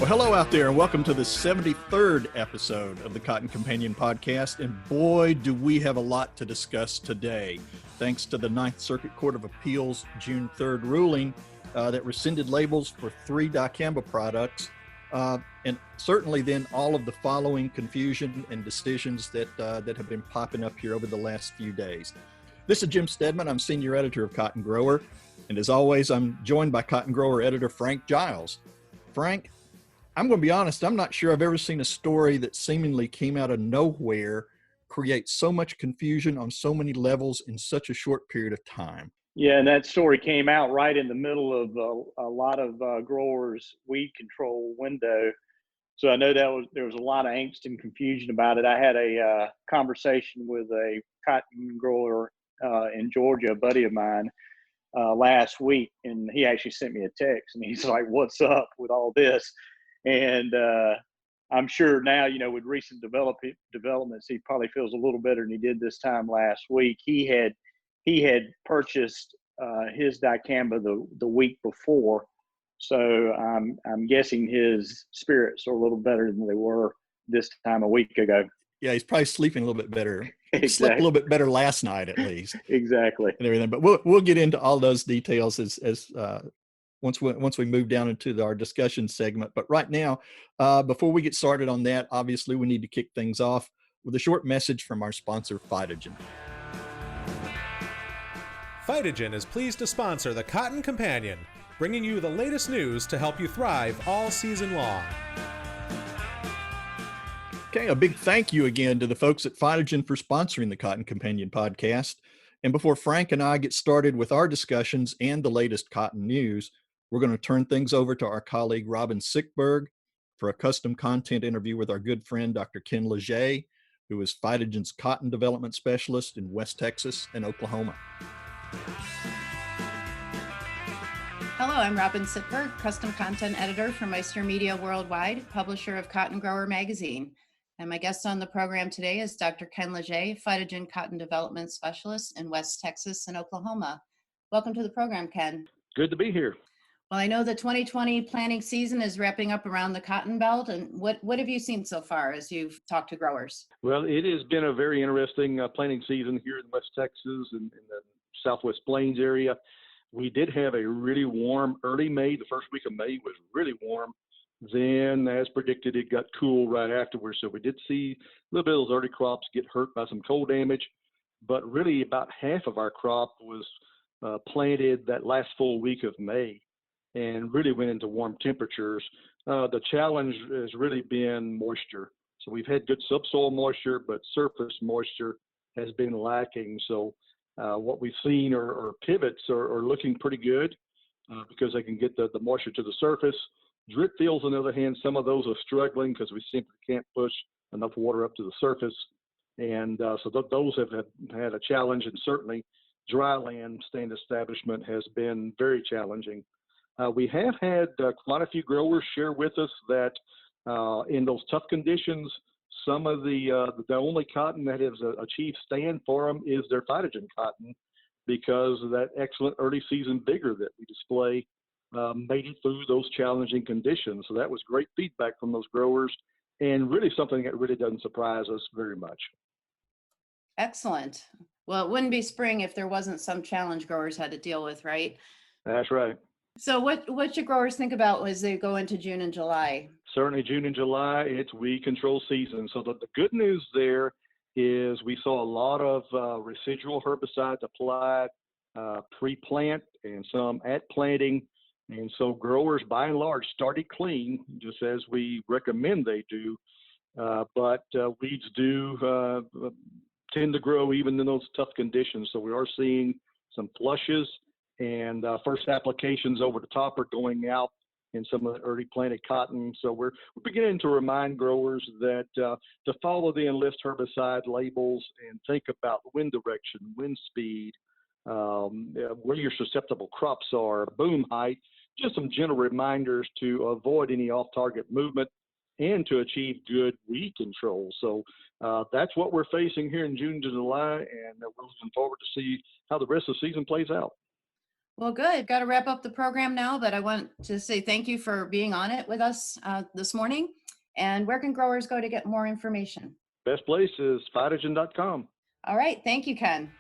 Well, hello out there, and welcome to the 73rd episode of the Cotton Companion podcast. And boy, do we have a lot to discuss today. Thanks to the Ninth Circuit Court of Appeals June 3rd ruling that rescinded labels for 3 Dicamba products, and certainly then all of the following confusion and decisions that have been popping up here over the last few days. This is Jim Stedman. I'm senior editor of Cotton Grower, and as always, I'm joined by Cotton Grower editor Frank Giles. Frank, I'm going to be honest, I'm not sure I've ever seen a story that seemingly came out of nowhere create so much confusion on so many levels in such a short period of time. Yeah, and that story came out right in the middle of a lot of growers' weed control window. So I know there was a lot of angst and confusion about it. I had a conversation with a cotton grower in Georgia, a buddy of mine, last week, and he actually sent me a text, and he's like, "What's up with all this?" And I'm sure now, with recent developments, he probably feels a little better than he did this time last week. He had purchased his Dicamba the week before, so I'm guessing his spirits are a little better than they were this time a week ago. Yeah, he's probably sleeping a little bit better. He Exactly. slept a little bit better last night, at least. Exactly. And everything, but we'll get into all those details as once we move down into our discussion segment. But right now, before we get started on that, obviously we need to kick things off with a short message from our sponsor, Phytogen. Phytogen is pleased to sponsor the Cotton Companion, bringing you the latest news to help you thrive all season long. Okay, a big thank you again to the folks at Phytogen for sponsoring the Cotton Companion podcast. And before Frank and I get started with our discussions and the latest cotton news, we're going to turn things over to our colleague Robin Sickberg for a custom content interview with our good friend Dr. Ken Leger, who is Phytogen's cotton development specialist in West Texas and Oklahoma. Hello, I'm Robin Sickberg, custom content editor for Meister Media Worldwide, publisher of Cotton Grower magazine. And my guest on the program today is Dr. Ken Leger, Phytogen cotton development specialist in West Texas and Oklahoma. Welcome to the program, Ken. Good to be here. Well, I know the 2020 planting season is wrapping up around the Cotton Belt, and what have you seen so far as you've talked to growers? Well, it has been a very interesting planting season here in West Texas and in the Southwest Plains area. We did have a really warm early May. The first week of May was really warm. Then, as predicted, it got cool right afterwards. So we did see a little bit of those early crops get hurt by some cold damage, but really about half of our crop was planted that last full week of May and really went into warm temperatures. The challenge has really been moisture. So we've had good subsoil moisture, but surface moisture has been lacking. So what we've seen are pivots are looking pretty good because they can get the moisture to the surface. Drip fields, on the other hand, some of those are struggling because we simply can't push enough water up to the surface. And so those have had a challenge, and certainly dry land stand establishment has been very challenging. We have had quite a few growers share with us that in those tough conditions, some of the only cotton that has achieved stand for them is their Phytogen cotton, because of that excellent early season vigor that we display made it through those challenging conditions. So that was great feedback from those growers, and really something that really doesn't surprise us very much. Excellent. Well, it wouldn't be spring if there wasn't some challenge growers had to deal with, right? That's right. So what should growers think about as they go into June and July? Certainly June and July, it's weed control season. So the good news there is we saw a lot of residual herbicides applied pre-plant and some at planting. And so growers, by and large, started clean, just as we recommend they do. But weeds do tend to grow even in those tough conditions. So we are seeing some flushes, and first applications over the top are going out in some of the early planted cotton. So we're beginning to remind growers that to follow the Enlist herbicide labels and think about wind direction, wind speed, where your susceptible crops are, boom height, just some gentle reminders to avoid any off-target movement and to achieve good weed control. So that's what we're facing here in June to July, and we're looking forward to see how the rest of the season plays out. Well, good. Got to wrap up the program now, but I want to say thank you for being on it with us this morning. And where can growers go to get more information? Best place is phytogen.com. All right. Thank you, Ken.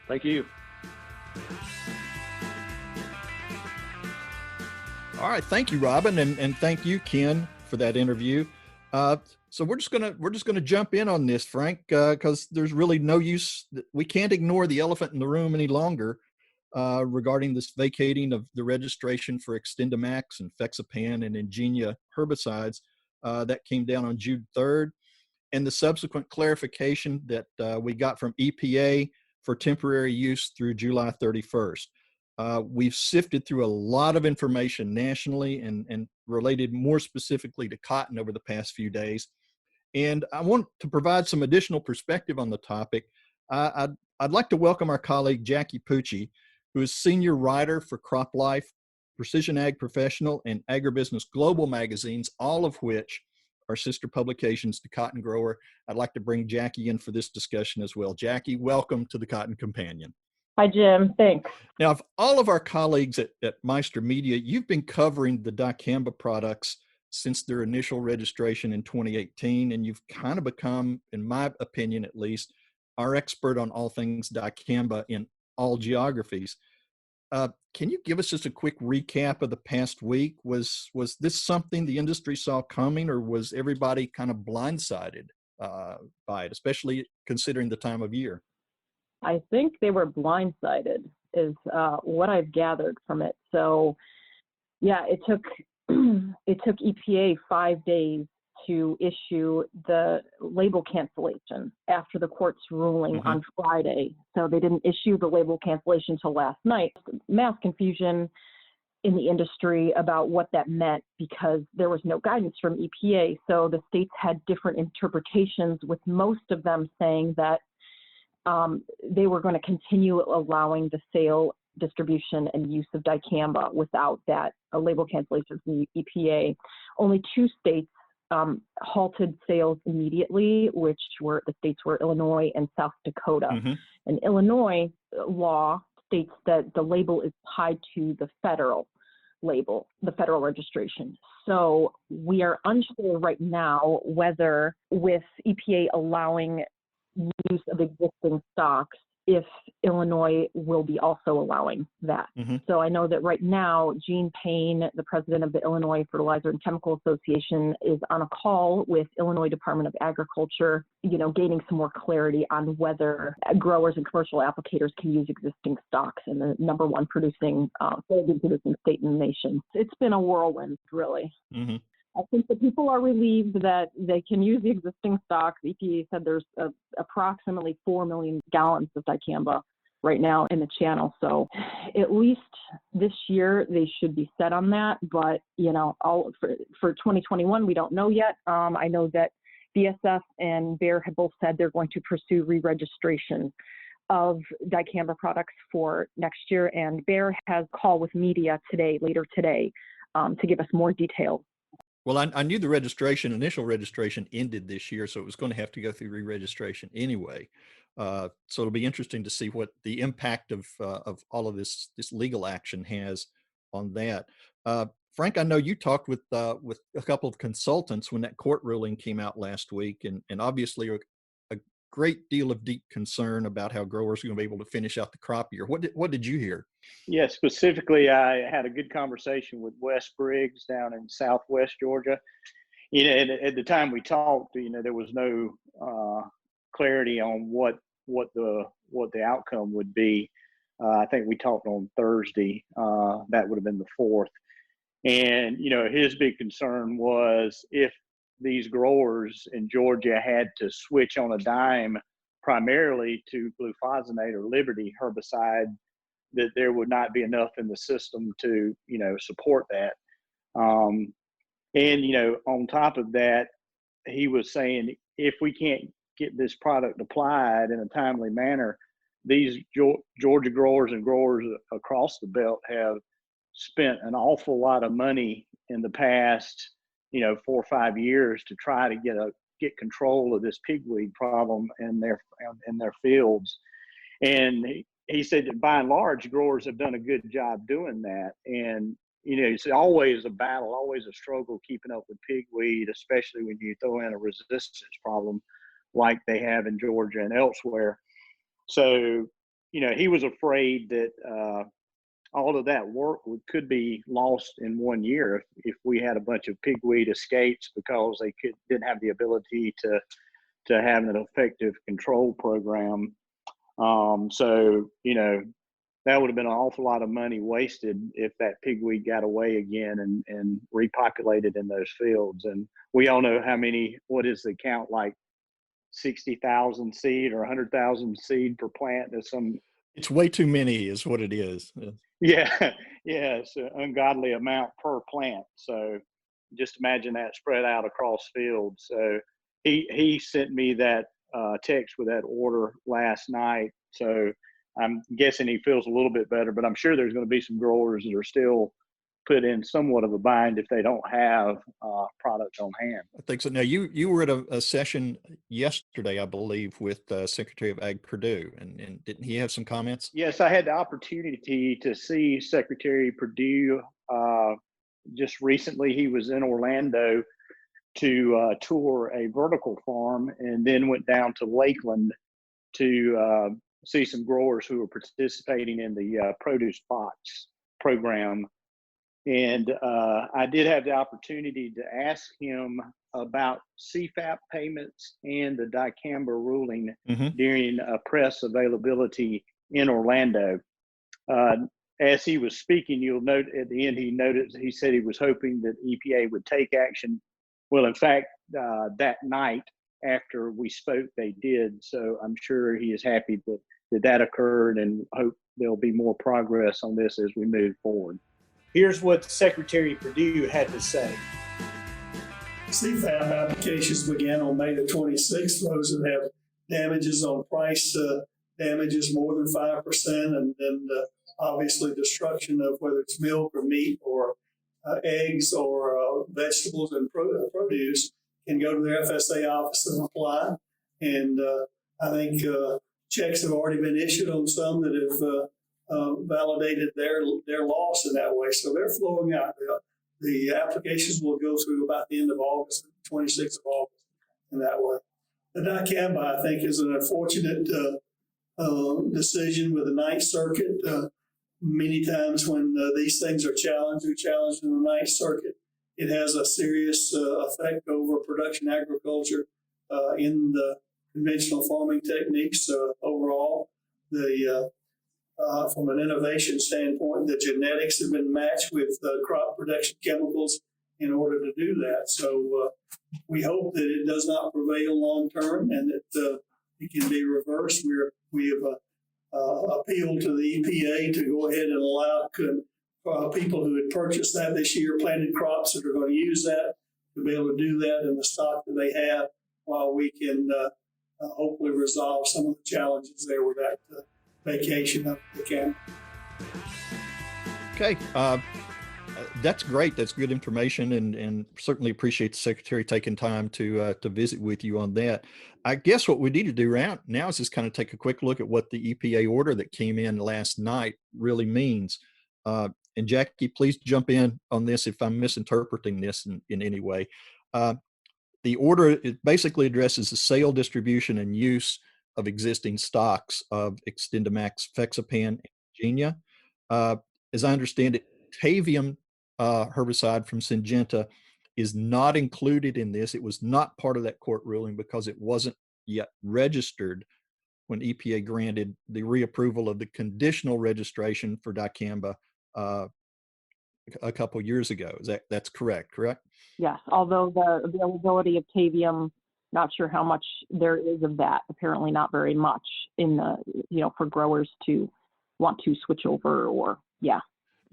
Thank you. All right, thank you, Robin, and thank you, Ken, for that interview. So we're just gonna jump in on this, Frank, because there's really no use. We can't ignore the elephant in the room any longer regarding this vacating of the registration for Extendamax and Fexapan and Ingenia herbicides that came down on June 3rd, and the subsequent clarification that we got from EPA for temporary use through July 31st. We've sifted through a lot of information nationally and related more specifically to cotton over the past few days. And I want to provide some additional perspective on the topic. I'd like to welcome our colleague, Jackie Pucci, who is senior writer for Crop Life, Precision Ag Professional, and Agribusiness Global magazines, all of which are sister publications to Cotton Grower. I'd like to bring Jackie in for this discussion as well. Jackie, welcome to the Cotton Companion. Hi, Jim. Thanks. Now, of all of our colleagues at Meister Media, you've been covering the Dicamba products since their initial registration in 2018, and you've kind of become, in my opinion at least, our expert on all things Dicamba in all geographies. Can you give us just a quick recap of the past week? Was this something the industry saw coming, or was everybody kind of blindsided by it, especially considering the time of year? I think they were blindsided is what I've gathered from it. So yeah, it took EPA 5 days to issue the label cancellation after the court's ruling on Friday. So they didn't issue the label cancellation till last night. Mass confusion in the industry about what that meant because there was no guidance from EPA. So the states had different interpretations, with most of them saying that they were going to continue allowing the sale, distribution, and use of dicamba without that label cancellation from the EPA. Only 2 states halted sales immediately, which were the states were Illinois and South Dakota. And Illinois law states that the label is tied to the federal label, the federal registration. So we are unsure right now whether, with EPA allowing use of existing stocks, if Illinois will be also allowing that. So I know that right now, Gene Payne, the president of the Illinois Fertilizer and Chemical Association, is on a call with Illinois Department of Agriculture, gaining some more clarity on whether growers and commercial applicators can use existing stocks in the number one producing state in the nation. It's been a whirlwind, really. I think the people are relieved that they can use the existing stocks. EPA said there's approximately 4 million gallons of dicamba right now in the channel. So at least this year they should be set on that. But, for 2021, we don't know yet. I know that BSF and Bayer have both said they're going to pursue re-registration of dicamba products for next year. And Bayer has a call with media later today, to give us more details. Well, I knew the initial registration ended this year, so it was going to have to go through re-registration anyway. So it'll be interesting to see what the impact of all of this legal action has on that. Frank, I know you talked with a couple of consultants when that court ruling came out last week, and obviously a great deal of deep concern about how growers are going to be able to finish out the crop year. What did you hear? Yeah, specifically, I had a good conversation with Wes Briggs down in Southwest Georgia. At the time we talked, there was no clarity on what the outcome would be. I think we talked on Thursday. That would have been the 4th. And his big concern was if these growers in Georgia had to switch on a dime primarily to glufosinate or Liberty herbicide, that there would not be enough in the system to, support that. And on top of that, he was saying, if we can't get this product applied in a timely manner, these Georgia growers and growers across the belt have spent an awful lot of money in the past 4 or 5 years to try to get control of this pigweed problem in their fields. And he said that by and large, growers have done a good job doing that. And, it's always a battle, always a struggle keeping up with pigweed, especially when you throw in a resistance problem like they have in Georgia and elsewhere. So, he was afraid that all of that work could be lost in 1 year if we had a bunch of pigweed escapes because they didn't have the ability to have an effective control program. So, that would have been an awful lot of money wasted if that pigweed got away again and repopulated in those fields. And we all know what is the count, like 60,000 seed or 100,000 seed per plant? It's way too many is what it is. Yeah, it's an ungodly amount per plant. So just imagine that spread out across fields. So he sent me that text with that order last night. So I'm guessing he feels a little bit better, but I'm sure there's going to be some growers that are still put in somewhat of a bind if they don't have product on hand. I think so. Now, you were at a session yesterday, I believe, with Secretary of Ag Perdue, and didn't he have some comments? Yes, I had the opportunity to see Secretary Perdue just recently. He was in Orlando to tour a vertical farm and then went down to Lakeland to see some growers who were participating in the produce box program. And I did have the opportunity to ask him about CFAP payments and the Dicamba ruling during press availability in Orlando. As he was speaking, you'll note at the end, he said he was hoping that EPA would take action. Well, in fact, that night after we spoke, they did. So I'm sure he is happy that occurred and hope there'll be more progress on this as we move forward. Here's what Secretary Perdue had to say. CFAP applications began on May the 26th. Those that have damages on price damages more than 5%, and then obviously destruction of whether it's milk or meat or eggs or vegetables and produce can go to their FSA office and apply. And I think checks have already been issued on some that have validated their loss in that way. So they're flowing out. The applications will go through about the end of August, 26th of August, in that way. The Dicamba, I think, is an unfortunate decision with the Ninth Circuit. Many times when these things are challenged, they're challenged in the Ninth Circuit. It has a serious effect over production agriculture in the conventional farming techniques overall. From an innovation standpoint, the genetics have been matched with crop protection chemicals in order to do that. So we hope that it does not prevail long term and that it can be reversed. We have appealed to the EPA to go ahead and allow people who had purchased that this year, planted crops that are going to use that, to be able to do that in the stock that they have, while we can hopefully resolve some of the challenges there with that vacation of the camp. Okay. That's great. That's good information, and certainly appreciate the Secretary taking time to visit with you on that. I guess what we need to do now is just kind of take a quick look at what the EPA order that came in last night really means. And Jackie, please jump in on this if I'm misinterpreting this in any way. The order, it basically addresses the sale, distribution, and use of existing stocks of XtendiMax, Fexapan, and Genia. As I understand it, Tavium herbicide from Syngenta is not included in this. It was not part of that court ruling because it wasn't yet registered when EPA granted the reapproval of the conditional registration for Dicamba a couple years ago. That's correct? Yes, although the availability of Tavium, not sure how much there is of that. Apparently not very much in the, for growers to want to switch over or, yeah.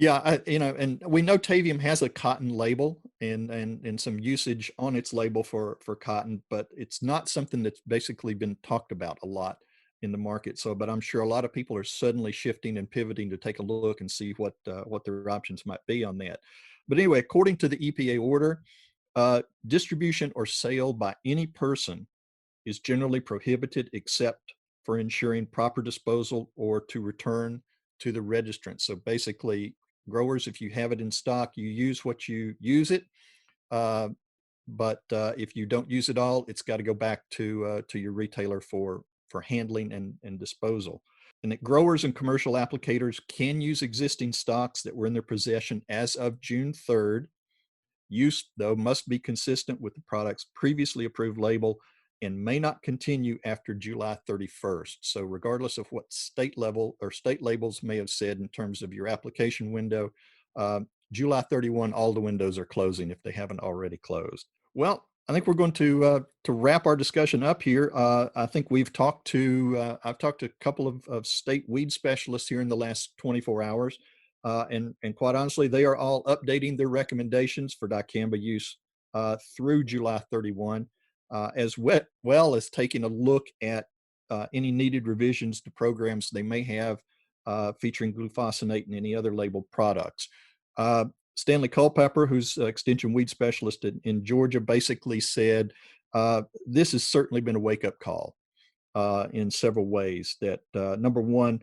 Yeah, and we know Tavium has a cotton label and some usage on its label for cotton, but it's not something that's basically been talked about a lot in the market. So, but I'm sure a lot of people are suddenly shifting and pivoting to take a look and see what their options might be on that. But anyway, according to the EPA order, distribution or sale by any person is generally prohibited except for ensuring proper disposal or to return to the registrant. So basically, growers, if you have it in stock, you use what you use it. But if you don't use it all, it's got to go back to your retailer for handling and disposal. And that growers and commercial applicators can use existing stocks that were in their possession as of June 3rd. Use, though, must be consistent with the product's previously approved label and may not continue after July 31st. So regardless of what state level or state labels may have said in terms of your application window, July 31, all the windows are closing if they haven't already closed. Well, I think we're going to wrap our discussion up here. I think I've talked to a couple of state weed specialists here in the last 24 hours. And quite honestly, they are all updating their recommendations for dicamba use through July 31, as well as taking a look at any needed revisions to programs they may have featuring glufosinate and any other labeled products. Stanley Culpepper, who's extension weed specialist in Georgia, basically said, this has certainly been a wake-up call in several ways. That number one,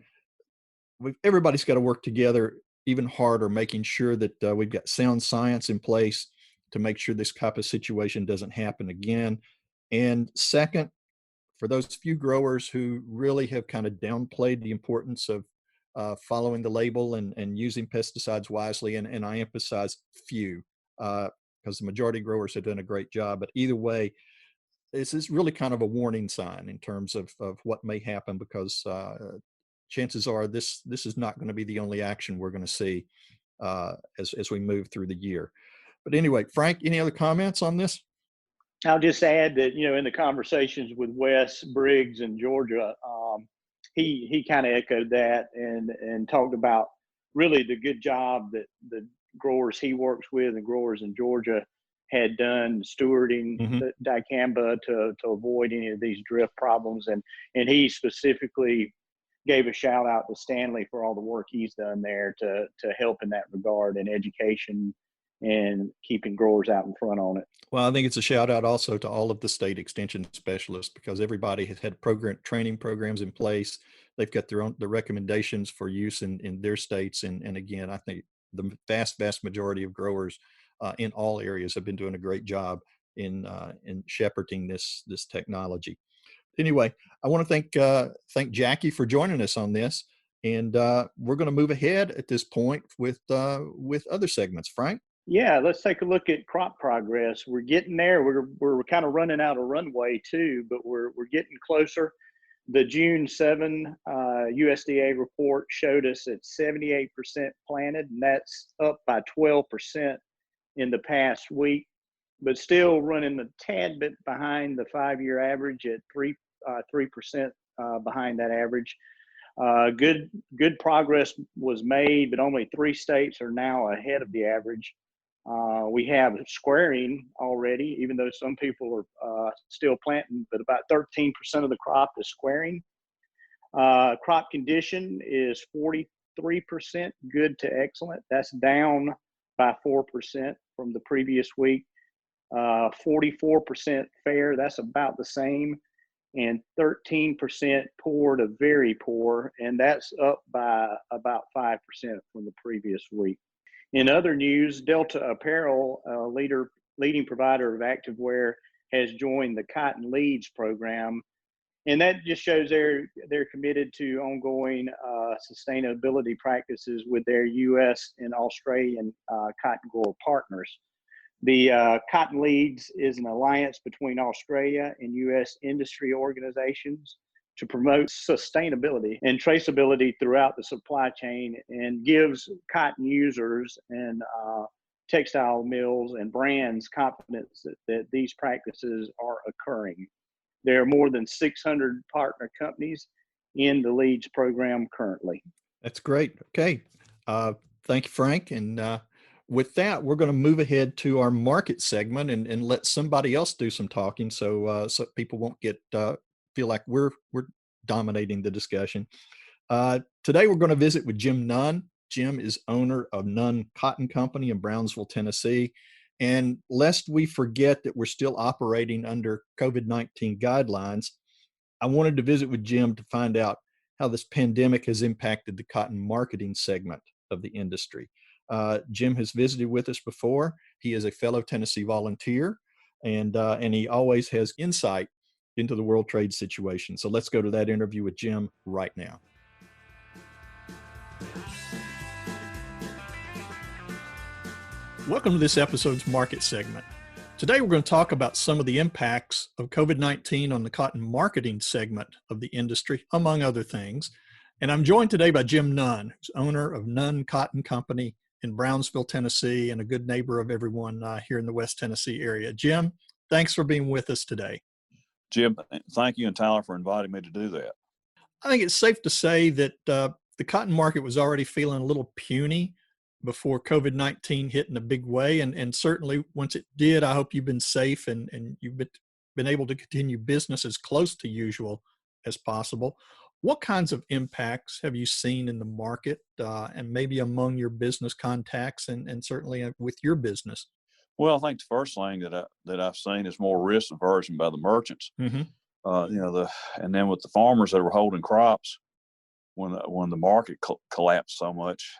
everybody's got to work together even harder, making sure that we've got sound science in place to make sure this type of situation doesn't happen again. And second, for those few growers who really have kind of downplayed the importance of following the label and using pesticides wisely, and I emphasize few, because the majority of growers have done a great job. But either way, this is really kind of a warning sign in terms of what may happen, because chances are this is not going to be the only action we're going to see as we move through the year. But anyway, Frank, any other comments on this? I'll just add that, in the conversations with Wes Briggs in Georgia, he kind of echoed that and talked about really the good job that the growers he works with and growers in Georgia had done stewarding the dicamba to avoid any of these drift problems. And he specifically gave a shout out to Stanley for all the work he's done there to help in that regard and education and keeping growers out in front on it. Well, I think it's a shout out also to all of the state extension specialists, because everybody has had training programs in place. They've got the recommendations for use in their states. And again, I think the vast majority of growers in all areas have been doing a great job in shepherding this technology. Anyway, I want to thank Jackie for joining us on this, and we're going to move ahead at this point with other segments. Frank? Yeah, let's take a look at crop progress. We're getting there. We're kind of running out of runway too, but we're getting closer. The June 7 USDA report showed us at 78% planted, and that's up by 12% in the past week, but still running a tad bit behind the 5-year average at 3% behind that average. Good progress was made, but only 3 states are now ahead of the average. We have squaring already, even though some people are still planting, but about 13% of the crop is squaring. Crop condition is 43% good to excellent. That's down by 4% from the previous week. 44% fair, that's about the same. And 13% poor to very poor, and that's up by about 5% from the previous week. In other news, Delta Apparel, leading provider of activewear, has joined the Cotton Leads program, and that just shows they're committed to ongoing sustainability practices with their U.S. and Australian cotton grower partners. The Cotton Leads is an alliance between Australia and U.S. industry organizations to promote sustainability and traceability throughout the supply chain, and gives cotton users and textile mills and brands confidence that these practices are occurring. There are more than 600 partner companies in the Leads program currently. That's great. Okay. Thank you, Frank. And with that, we're going to move ahead to our market segment and let somebody else do some talking, so people won't feel like we're dominating the discussion. Today, we're going to visit with Jim Nunn. Jim is owner of Nunn Cotton Company in Brownsville, Tennessee. And lest we forget that we're still operating under COVID-19 guidelines, I wanted to visit with Jim to find out how this pandemic has impacted the cotton marketing segment of the industry. Jim has visited with us before. He is a fellow Tennessee volunteer, and he always has insight into the world trade situation. So let's go to that interview with Jim right now. Welcome to this episode's market segment. Today, we're going to talk about some of the impacts of COVID-19 on the cotton marketing segment of the industry, among other things. And I'm joined today by Jim Nunn, who's owner of Nunn Cotton Company in Brownsville, Tennessee, and a good neighbor of everyone here in the West Tennessee area. Jim, thanks for being with us today. Jim, thank you and Tyler for inviting me to do that. I think it's safe to say that the cotton market was already feeling a little puny before COVID-19 hit in a big way. And certainly once it did, I hope you've been safe and you've been able to continue business as close to usual as possible. What kinds of impacts have you seen in the market and maybe among your business contacts and certainly with your business? Well, I think the first thing that I've seen is more risk aversion by the merchants. Mm-hmm. And then with the farmers that were holding crops when the market collapsed so much,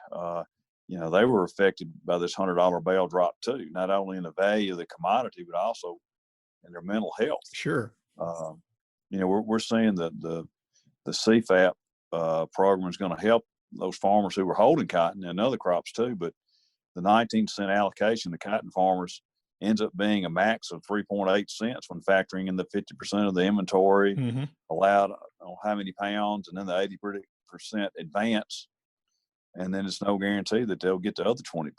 they were affected by this $100 bail drop too, not only in the value of the commodity, but also in their mental health. Sure. We're seeing that the CFAP program is going to help those farmers who were holding cotton and other crops too. But the 19-cent allocation to cotton farmers ends up being a max of 3.8 cents when factoring in the 50% of the inventory Mm-hmm. allowed on how many pounds, and then the 80% advance. And then it's no guarantee that they'll get the other 20%.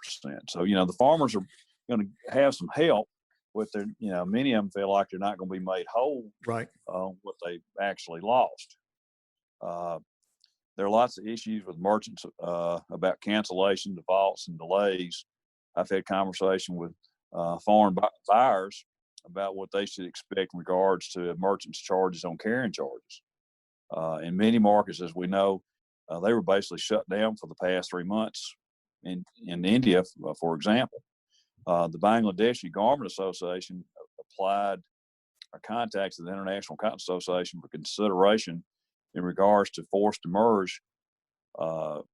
So, the farmers are going to have some help with their, many of them feel like they're not going to be made whole Right. what they actually lost. There are lots of issues with merchants about cancellation, defaults, and delays. I've had conversation with foreign buyers about what they should expect in regards to merchants' charges on carrying charges. In many markets, as we know, they were basically shut down for the past 3 months. In India, for example, the Bangladeshi Garment Association contacted the International Cotton Association for consideration in regards to forced demurrage, but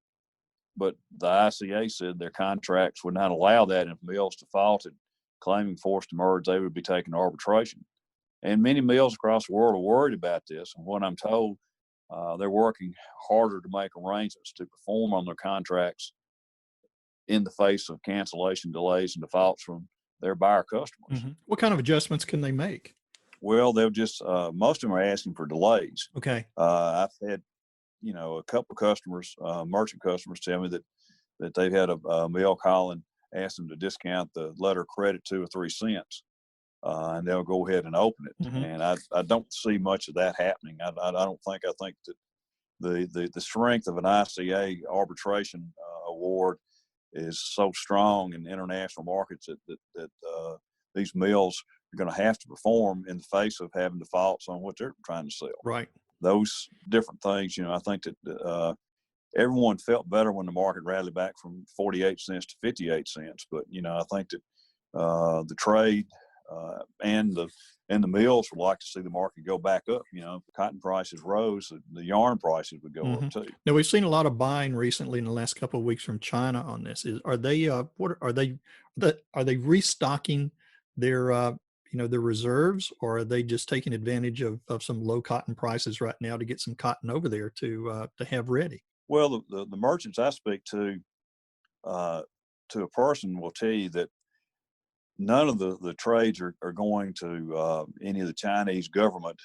the ICA said their contracts would not allow that. If mills defaulted, claiming forced demurrage, they would be taken to arbitration. And many mills across the world are worried about this. And what I'm told, they're working harder to make arrangements to perform on their contracts in the face of cancellation, delays, and defaults from their buyer customers. Mm-hmm. What kind of adjustments can they make? Well, they'll just, most of them are asking for delays. Okay. I've had, a couple of customers, merchant customers tell me that they've had a mill call and ask them to discount the letter of credit 2 or 3 cents. And they'll go ahead and open it. Mm-hmm. And I don't see much of that happening. I think that the strength of an ICA arbitration award is so strong in international markets that these mills are going to have to perform in the face of having defaults on what they're trying to sell. Right. Those different things, I think that everyone felt better when the market rallied back from 48 cents to 58 cents. But, I think that the trade and the mills would like to see the market go back up. If cotton prices rose, the yarn prices would go Mm-hmm. up too. Now we've seen a lot of buying recently in the last couple of weeks from China on this. Are they restocking their their reserves, or are they just taking advantage of some low cotton prices right now to get some cotton over there to have ready? Well, the merchants I speak to a person will tell you that none of the trades are going to any of the Chinese government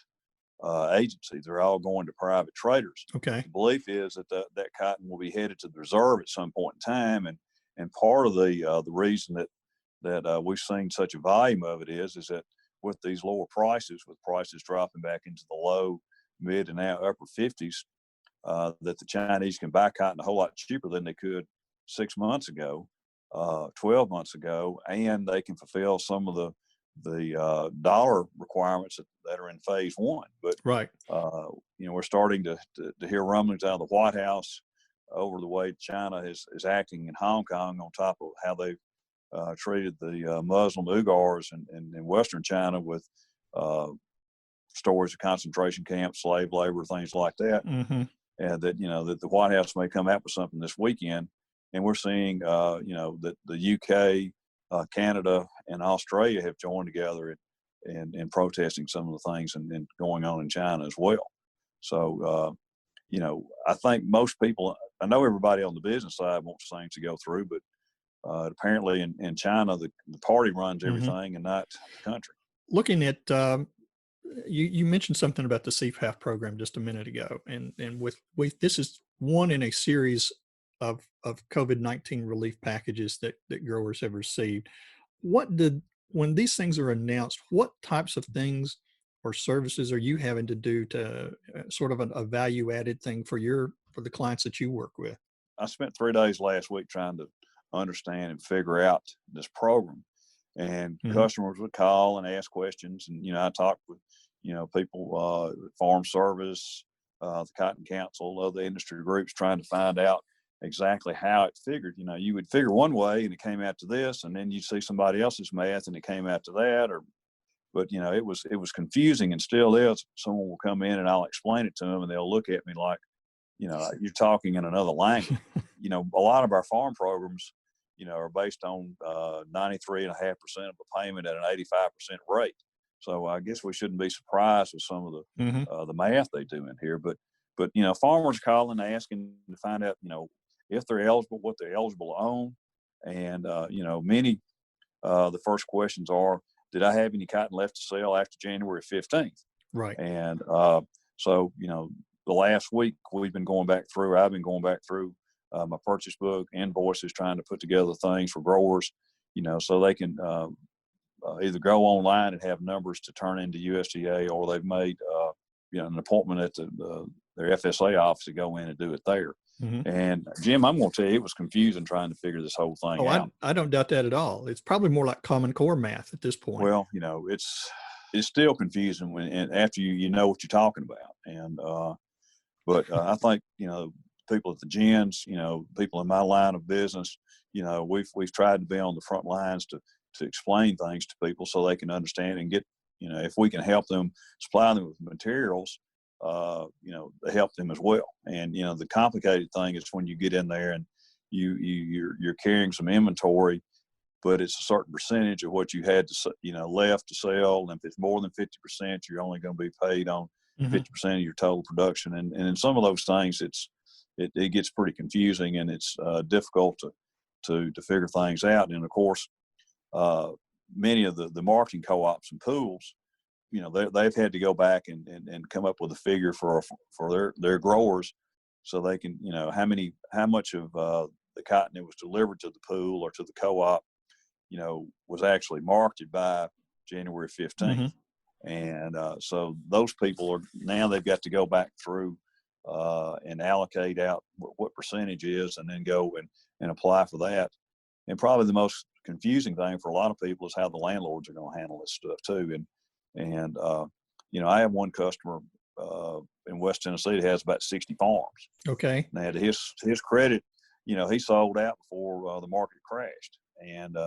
agencies. They're all going to private traders. Okay. The belief is that cotton will be headed to the reserve at some point in time, and part of the reason that we've seen such a volume of it is that with these lower prices, with prices dropping back into the low, mid, and now upper 50s, that the Chinese can buy cotton a whole lot cheaper than they could 6 months ago. 12 months ago, and they can fulfill some of the dollar requirements that are in phase one. But right, we're starting to hear rumblings out of the White House over the way China is acting in Hong Kong, on top of how they've treated the Muslim Uyghurs in Western China with stories of concentration camps, slave labor, things like that. Mm-hmm. And that, that the White House may come out with something this weekend. And we're seeing, that the UK, Canada, and Australia have joined together in protesting some of the things and going on in China as well. So, I think most people, I know everybody on the business side wants things to go through, but apparently in China, the party runs everything and not the country. Looking at, you mentioned something about the CFAF program just a minute ago, and with this is one in a series of COVID-19 relief packages that growers have received. When these things are announced, what types of things or services are you having to do to sort of a value added thing for the clients that you work with? I spent 3 days last week trying to understand and figure out this program, and customers would call and ask questions. And, I talked with, people, Farm Service, the Cotton Council, other industry groups, trying to find out exactly how it figured. You would figure one way and it came out to this, and then you'd see somebody else's math and it came out to that, but it was confusing, and still is. Someone will come in and I'll explain it to them and they'll look at me like, you're talking in another language. A lot of our farm programs, are based on 93.5% of a payment at an 85% rate. So I guess we shouldn't be surprised with some of the math they do in here. But farmers calling, asking to find out, if they're eligible, what they're eligible to own. And, many, the first questions are, did I have any cotton left to sell after January 15th? Right. And so, the last week I've been going back through my purchase book, invoices, trying to put together things for growers, so they can either go online and have numbers to turn into USDA, or they've made, an appointment at their FSA office to go in and do it there. And Jim, I'm going to tell you, it was confusing trying to figure this whole thing out. I don't doubt that at all. It's probably more like Common Core math at this point. Well, it's still confusing and after you know what you're talking about. And but I think people at the gens, people in my line of business, we've tried to be on the front lines to explain things to people so they can understand and get, if we can help them, supply them with materials, to help them as well. And the complicated thing is when you get in there and you're carrying some inventory, but it's a certain percentage of what you had to left to sell, and if it's more than 50%, you're only going to be paid on 50% of your total production. And in some of those things, it gets pretty confusing, and it's difficult to figure things out. And of course, many of the marketing co-ops and pools, they've had to go back and come up with a figure for their growers, so they can, how much of the cotton that was delivered to the pool or to the co-op, was actually marketed by January 15th. And so those people they've got to go back through and allocate out what percentage is, and then go and apply for that. And probably the most confusing thing for a lot of people is how the landlords are going to handle this stuff too. And I have one customer in West Tennessee that has about 60 farms. Okay. Now, to his credit, he sold out before the market crashed. And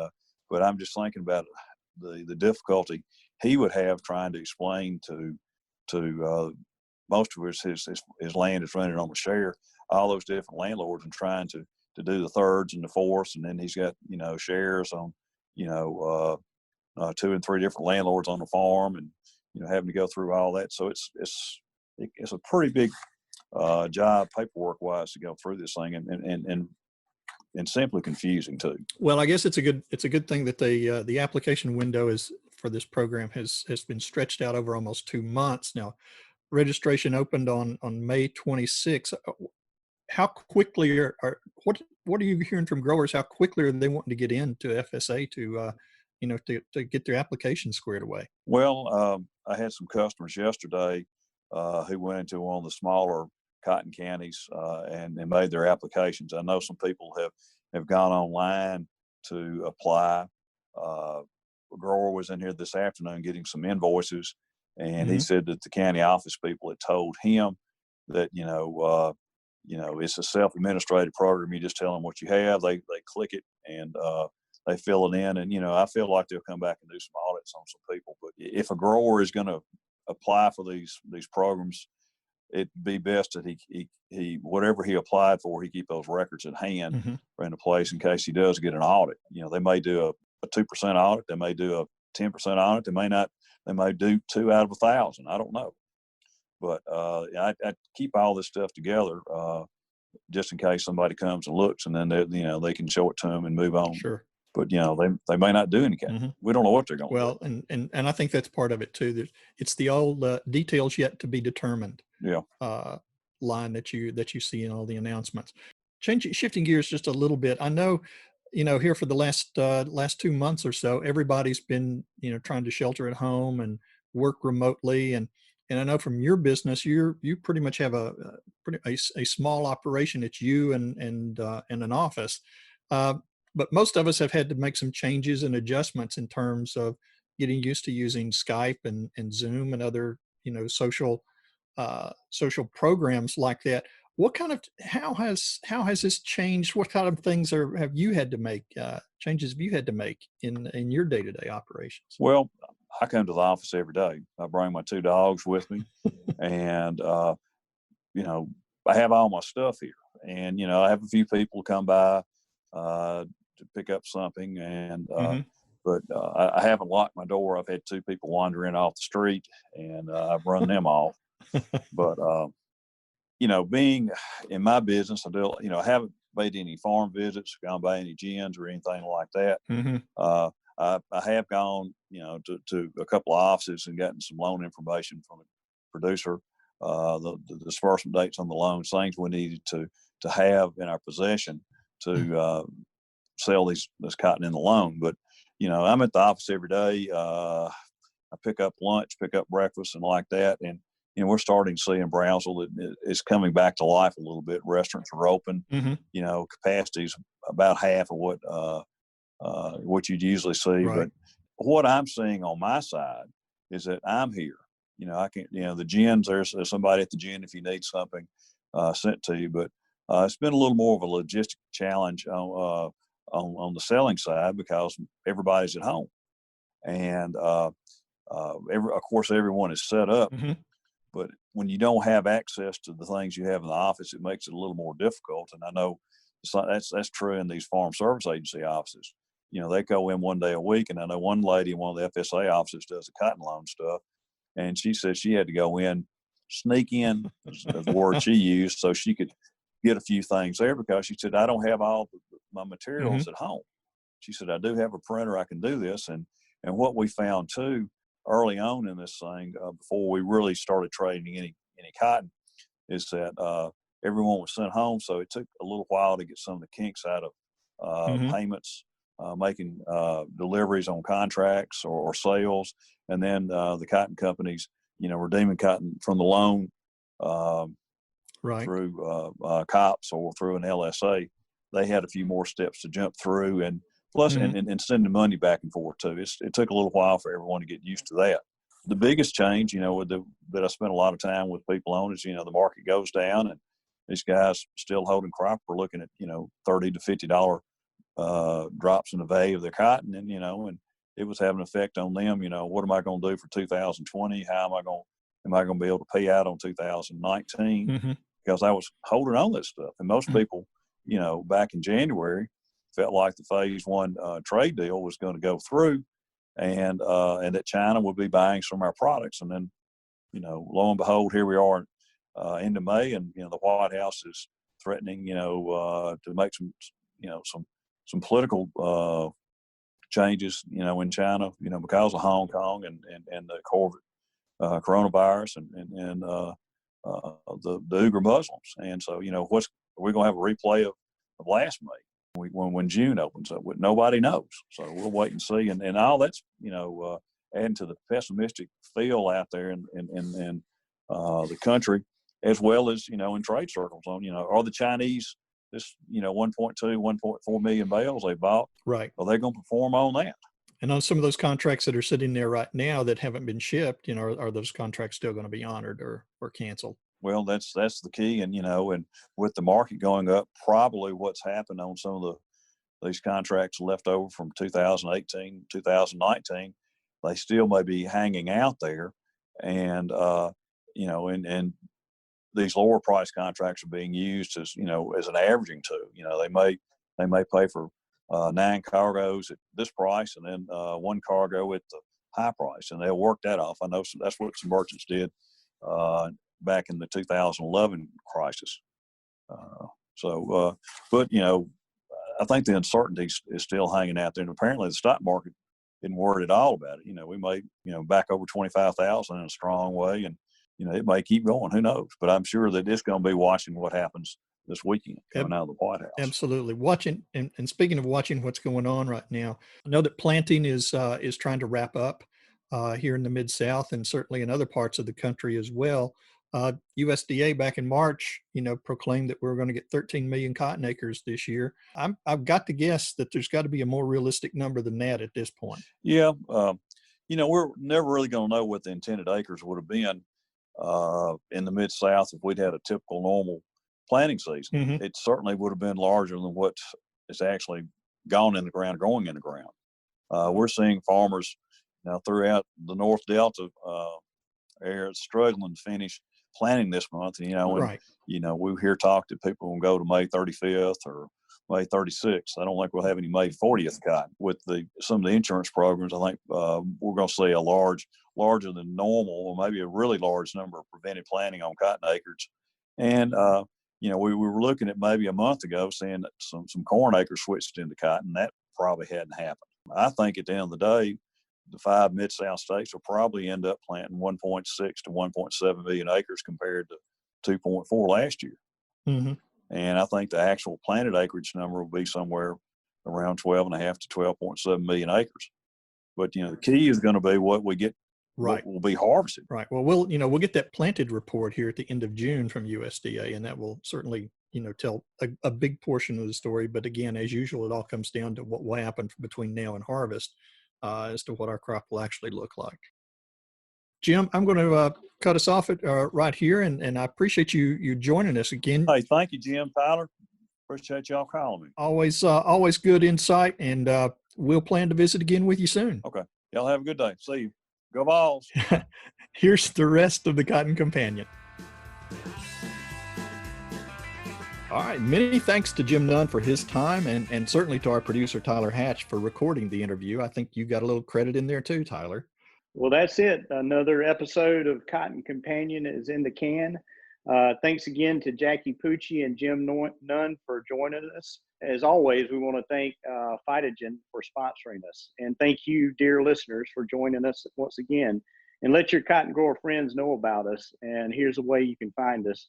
but I'm just thinking about the difficulty he would have trying to explain to most of his land is rented on a share, all those different landlords, and trying to do the thirds and the fourths, and then he's got shares on 2 and 3 different landlords on the farm, and having to go through all that. So it's a pretty big job paperwork wise to go through this thing, and simply confusing too. Well, I guess it's a good thing that the application window for this program has been stretched out over almost 2 months now. Registration opened on May 26th. How quickly what are you hearing from growers? How quickly are they wanting to get into FSA to get their application squared away? Well, I had some customers yesterday who went into one of the smaller cotton counties and made their applications. I know some people have gone online to apply. A grower was in here this afternoon getting some invoices, and he said that the county office people had told him that it's a self-administrated program. You just tell them what you have, they click it, and they fill it in. And I feel like they'll come back and do some audits on some people. But if a grower is going to apply for these programs, it'd be best that he whatever he applied for, he keep those records at hand or in a place in case he does get an audit. They may do a 2% audit, they may do a 10% audit, they may do 2 out of 1,000. I don't know, but I keep all this stuff together just in case somebody comes and looks, and then they can show it to them and move on. Sure. But they may not do anything. We don't know what they're going to do. Well, and I think that's part of it too. It's the old details yet to be determined. Line that you see in all the announcements. Shifting gears just a little bit. I know, here for the last 2 months or so, everybody's been trying to shelter at home and work remotely, and I know from your business, you pretty much have a small operation. It's you and an office. But most of us have had to make some changes and adjustments in terms of getting used to using Skype and Zoom and other, social programs like that. How has this changed? What kind of things have you had to make, changes have you had to make in your day-to-day operations? Well, I come to the office every day. I bring my 2 dogs with me, and I have all my stuff here, and I have a few people come by to pick up something, and but I haven't locked my door. I've had 2 people wandering off the street, and I've run them off. But being in my business, I haven't made any farm visits, gone by any gins or anything like that. I have gone, to a couple of offices and gotten some loan information from a producer, the disbursement dates on the loans, things we needed to have in our possession to sell this cotton in the loan. But I'm at the office every day. I pick up lunch, pick up breakfast, and like that. And we're starting to see in Brownsville that it's coming back to life a little bit. Restaurants are open. Capacity's about half of what you'd usually see. Right. But what I'm seeing on my side is that I'm here. I can, the gins, there's somebody at the gin if you need something sent to you. But it's been a little more of a logistic challenge on the selling side because everybody's at home, and of course everyone is set up. But when you don't have access to the things you have in the office, it makes it a little more difficult. And I know that's true in these Farm Service Agency offices. They go in 1 day a week, and I know one lady in one of the FSA offices does the cotton loan stuff, and she said she had to go in, sneak in, is the word she used, so she could get a few things there because she said, I don't have all my materials at home. She said, I do have a printer, I can do this. And what we found too, early on in this thing, before we really started trading any cotton, is that everyone was sent home. So it took a little while to get some of the kinks out of payments, making deliveries on contracts or sales. And then the cotton companies, redeeming cotton from the loan through COPS or through an LSA. They had a few more steps to jump through, and plus and sending money back and forth too. It took a little while for everyone to get used to that. The biggest change, that I spent a lot of time with people on is, the market goes down, and these guys still holding crop are looking at, $30 to $50 drops in the value of their cotton, and and it was having an effect on them. What am I going to do for 2020? How am I going to be able to pay out on 2019? Because I was holding on this stuff, and most people, back in January, felt like the phase 1 trade deal was going to go through, and that China would be buying some of our products. And then, lo and behold, here we are into May, and the White House is threatening, to make some political changes, in China, because of Hong Kong and the coronavirus and the Uyghur Muslims. And so, we're going to have a replay of last May when June opens up. Nobody knows. So we'll wait and see. And all that's, adding to the pessimistic feel out there in the country, as well as, in trade circles on, are the Chinese, this, 1.2, 1.4 million bales they bought, right? Are they going to perform on that? And on some of those contracts that are sitting there right now that haven't been shipped, are those contracts still going to be honored or canceled? Well, that's the key. And, and with the market going up, probably what's happened on some of these contracts left over from 2018, 2019, they still may be hanging out there. and and these lower price contracts are being used as as an averaging tool. They may pay for 9 cargoes at this price, and then 1 cargo at the high price, and they'll work that off. I know that's what some merchants did back in the 2011 crisis. But I think the uncertainty is still hanging out there, and apparently the stock market isn't worried at all about it. We may back over 25,000 in a strong way, and it may keep going. Who knows? But I'm sure that it's going to be watching what happens this weekend coming out of the White House. Absolutely. Watching, and speaking of watching what's going on right now, I know that planting is trying to wrap up here in the Mid-South, and certainly in other parts of the country as well. USDA back in March, proclaimed that we were going to get 13 million cotton acres this year. I've got to guess that there's got to be a more realistic number than that at this point. Yeah. We're never really going to know what the intended acres would have been in the Mid-South if we'd had a typical normal planting season. Mm-hmm. It certainly would have been larger than what is actually gone in the ground, growing in the ground. We're seeing farmers now throughout the North Delta area struggling to finish planting this month. Right. We hear talk that people will go to May 35th or May 36th. I don't think we'll have any May 40th cotton. With some of the insurance programs, I think we're going to see a larger than normal, or maybe a really large number of prevented planting on cotton acres. And we were looking at maybe a month ago seeing that some corn acres switched into cotton. That probably hadn't happened. I think at the end of the day, the 5 Mid-South states will probably end up planting 1.6 to 1.7 million acres compared to 2.4 last year. Mm-hmm. And I think the actual planted acreage number will be somewhere around 12.5 to 12.7 million acres. But, the key is going to be what we get, right, what will be harvested. Right. Well, we'll get that planted report here at the end of June from USDA, and that will certainly, tell a big portion of the story. But again, as usual, it all comes down to what will happen between now and harvest as to what our crop will actually look like. Jim, I'm going to cut us off right here, and I appreciate you joining us again. Hey, thank you, Jim, Tyler. Appreciate y'all calling me. Always good insight, and we'll plan to visit again with you soon. Okay. Y'all have a good day. See you. Go Vols. Here's the rest of the Cotton Companion. All right. Many thanks to Jim Nunn for his time, and certainly to our producer, Tyler Hatch, for recording the interview. I think you got a little credit in there too, Tyler. Well, that's it. Another episode of Cotton Companion is in the can. Thanks again to Jackie Pucci and Jim Nunn for joining us. As always, we want to thank Phytogen for sponsoring us. And thank you, dear listeners, for joining us once again. And let your cotton grower friends know about us. And here's a way you can find us.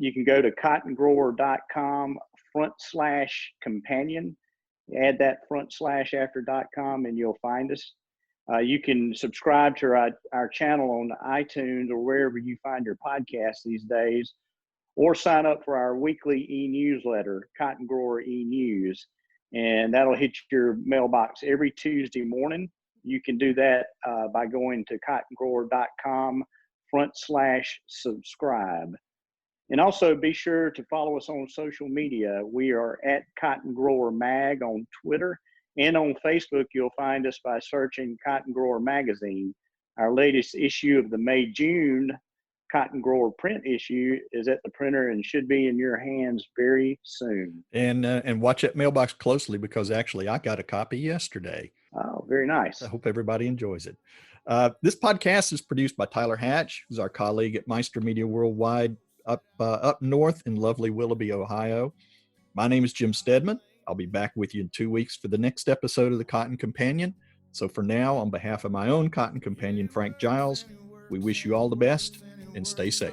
You can go to cottongrower.com/companion. Add that / after .com and you'll find us. You can subscribe to our channel on iTunes or wherever you find your podcasts these days, or sign up for our weekly e-newsletter, Cotton Grower e-News, and that'll hit your mailbox every Tuesday morning. You can do that by going to cottongrower.com /subscribe. And also be sure to follow us on social media. We are at Cotton Grower Mag on Twitter. And on Facebook, you'll find us by searching Cotton Grower Magazine. Our latest issue of the May-June Cotton Grower print issue is at the printer and should be in your hands very soon. And watch that mailbox closely, because actually I got a copy yesterday. Oh, very nice. I hope everybody enjoys it. This podcast is produced by Tyler Hatch, who's our colleague at Meister Media Worldwide up north in lovely Willoughby, Ohio. My name is Jim Stedman. I'll be back with you in 2 weeks for the next episode of the Cotton Companion. So for now, on behalf of my own Cotton Companion, Frank Giles, we wish you all the best and stay safe.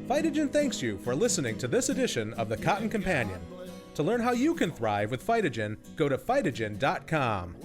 Phytogen thanks you for listening to this edition of the Cotton Companion. To learn how you can thrive with Phytogen, go to phytogen.com.